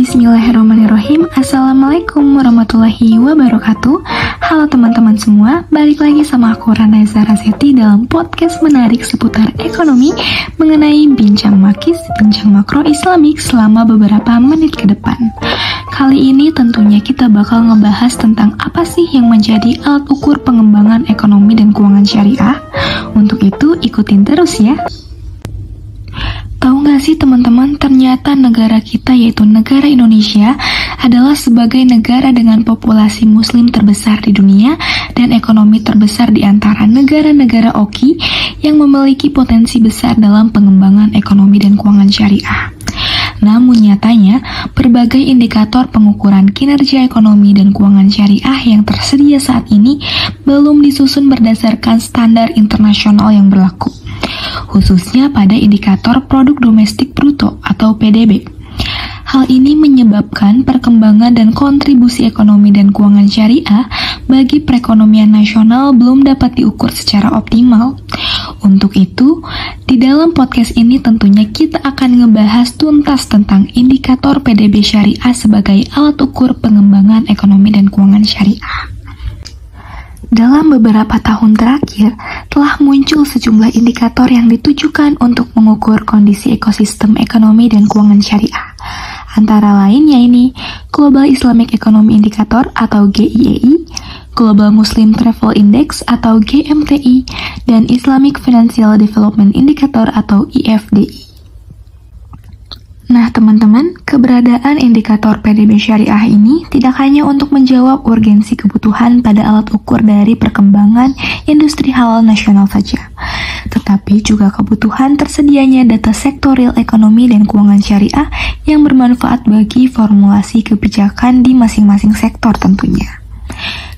Bismillahirrahmanirrahim. Assalamualaikum warahmatullahi wabarakatuh. Halo teman-teman semua, balik lagi sama aku Rana Zara Seti dalam podcast menarik seputar ekonomi mengenai bincang makis, bincang makro Islamik selama beberapa menit ke depan. Kali ini tentunya kita bakal ngebahas tentang apa sih yang menjadi alat ukur pengembangan ekonomi dan keuangan syariah. Untuk itu ikutin terus ya. Tahu nggak sih teman-teman, ternyata negara kita yaitu negara Indonesia adalah sebagai negara dengan populasi muslim terbesar di dunia dan ekonomi terbesar di antara negara-negara OKI yang memiliki potensi besar dalam pengembangan ekonomi dan keuangan syariah. Namun nyatanya, berbagai indikator pengukuran kinerja ekonomi dan keuangan syariah yang tersedia saat ini belum disusun berdasarkan standar internasional yang berlaku, khususnya pada indikator produk domestik bruto atau PDB. Hal ini menyebabkan perkembangan dan kontribusi ekonomi dan keuangan syariah bagi perekonomian nasional belum dapat diukur secara optimal. Untuk itu, di dalam podcast ini tentunya kita akan ngebahas tuntas tentang indikator PDB syariah sebagai alat ukur pengembangan ekonomi dan keuangan syariah. Dalam beberapa tahun terakhir, telah muncul sejumlah indikator yang ditujukan untuk mengukur kondisi ekosistem ekonomi dan keuangan syariah. Antara lain yaitu Global Islamic Economy Indicator atau GIEI, Global Muslim Travel Index atau GMTI, dan Islamic Financial Development Indicator atau IFDI. Nah teman-teman, keberadaan indikator PDB syariah ini tidak hanya untuk menjawab urgensi kebutuhan pada alat ukur dari perkembangan industri halal nasional saja, tetapi juga kebutuhan tersedianya data sektorial ekonomi dan keuangan syariah yang bermanfaat bagi formulasi kebijakan di masing-masing sektor tentunya.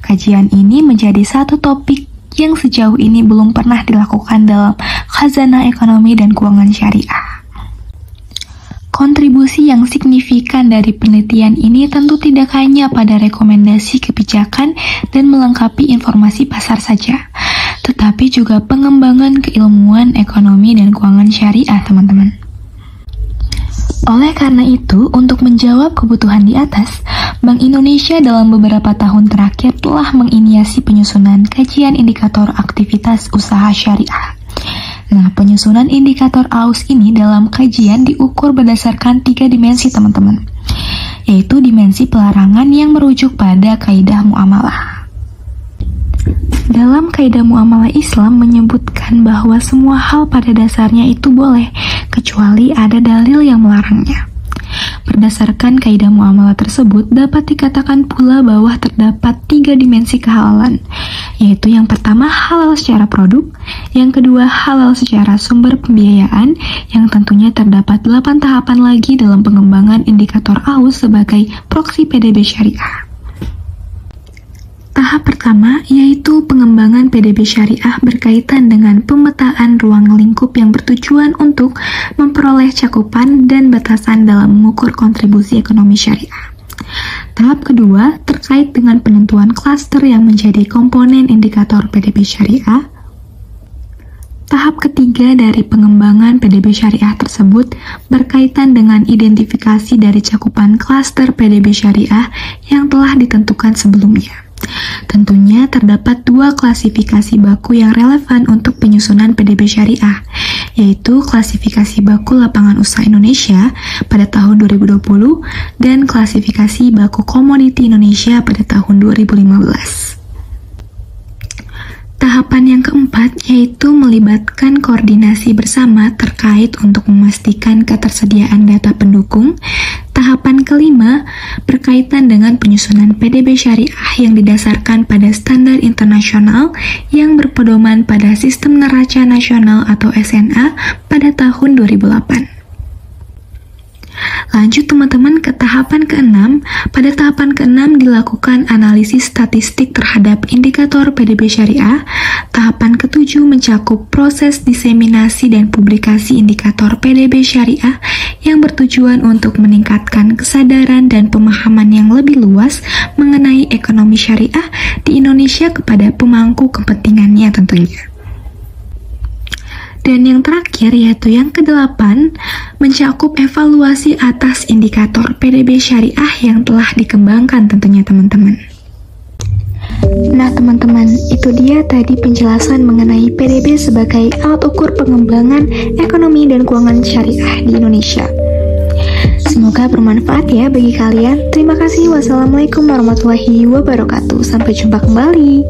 Kajian ini menjadi satu topik yang sejauh ini belum pernah dilakukan dalam khazanah ekonomi dan keuangan syariah. Kontribusi yang signifikan dari penelitian ini tentu tidak hanya pada rekomendasi kebijakan dan melengkapi informasi pasar saja, tetapi juga pengembangan keilmuan ekonomi dan keuangan syariah, teman-teman. Oleh karena itu, untuk menjawab kebutuhan di atas, Bank Indonesia dalam beberapa tahun terakhir telah menginisiasi penyusunan kajian indikator aktivitas usaha syariah. Nah, penyusunan indikator AUS ini dalam kajian diukur berdasarkan 3 dimensi, teman-teman, yaitu dimensi pelarangan yang merujuk pada kaidah muamalah. Dalam kaidah muamalah Islam menyebutkan bahwa semua hal pada dasarnya itu boleh, kecuali ada dalil yang melarangnya. Berdasarkan kaidah muamalah tersebut, dapat dikatakan pula bahwa terdapat 3 dimensi kehalalan, yaitu yang pertama halal secara produk, yang kedua halal secara sumber pembiayaan, yang tentunya terdapat 8 tahapan lagi dalam pengembangan indikator AUS sebagai proksi PDB syariah. Tahap pertama yaitu pengembangan PDB syariah berkaitan dengan pemetaan ruang lingkup yang bertujuan untuk memperoleh cakupan dan batasan dalam mengukur kontribusi ekonomi syariah. Tahap kedua terkait dengan penentuan klaster yang menjadi komponen indikator PDB syariah. Tahap ketiga dari pengembangan PDB syariah tersebut berkaitan dengan identifikasi dari cakupan klaster PDB syariah yang telah ditentukan sebelumnya. Tentunya terdapat 2 klasifikasi baku yang relevan untuk penyusunan PDB syariah, yaitu klasifikasi baku lapangan usaha Indonesia pada tahun 2020 dan klasifikasi baku komoditi Indonesia pada tahun 2015. Tahapan yang keempat yaitu melibatkan koordinasi bersama terkait untuk memastikan ketersediaan data pendukung. Tahapan kelima berkaitan dengan penyusunan PDB syariah yang didasarkan pada standar internasional yang berpedoman pada Sistem Neraca Nasional atau SNA pada tahun 2008. Lanjut teman-teman ke tahapan ke-6. Pada tahapan ke-6 dilakukan analisis statistik terhadap indikator PDB syariah. Tahapan ke-7 mencakup proses diseminasi dan publikasi indikator PDB syariah yang bertujuan untuk meningkatkan kesadaran dan pemahaman yang lebih luas mengenai ekonomi syariah di Indonesia kepada pemangku kepentingannya tentunya. Dan yang terakhir yaitu yang ke-8, mencakup evaluasi atas indikator PDB syariah yang telah dikembangkan tentunya teman-teman. Nah teman-teman, itu dia tadi penjelasan mengenai PDB sebagai alat ukur pengembangan ekonomi dan keuangan syariah di Indonesia. Semoga bermanfaat ya bagi kalian. Terima kasih. Wassalamualaikum warahmatullahi wabarakatuh. Sampai jumpa kembali.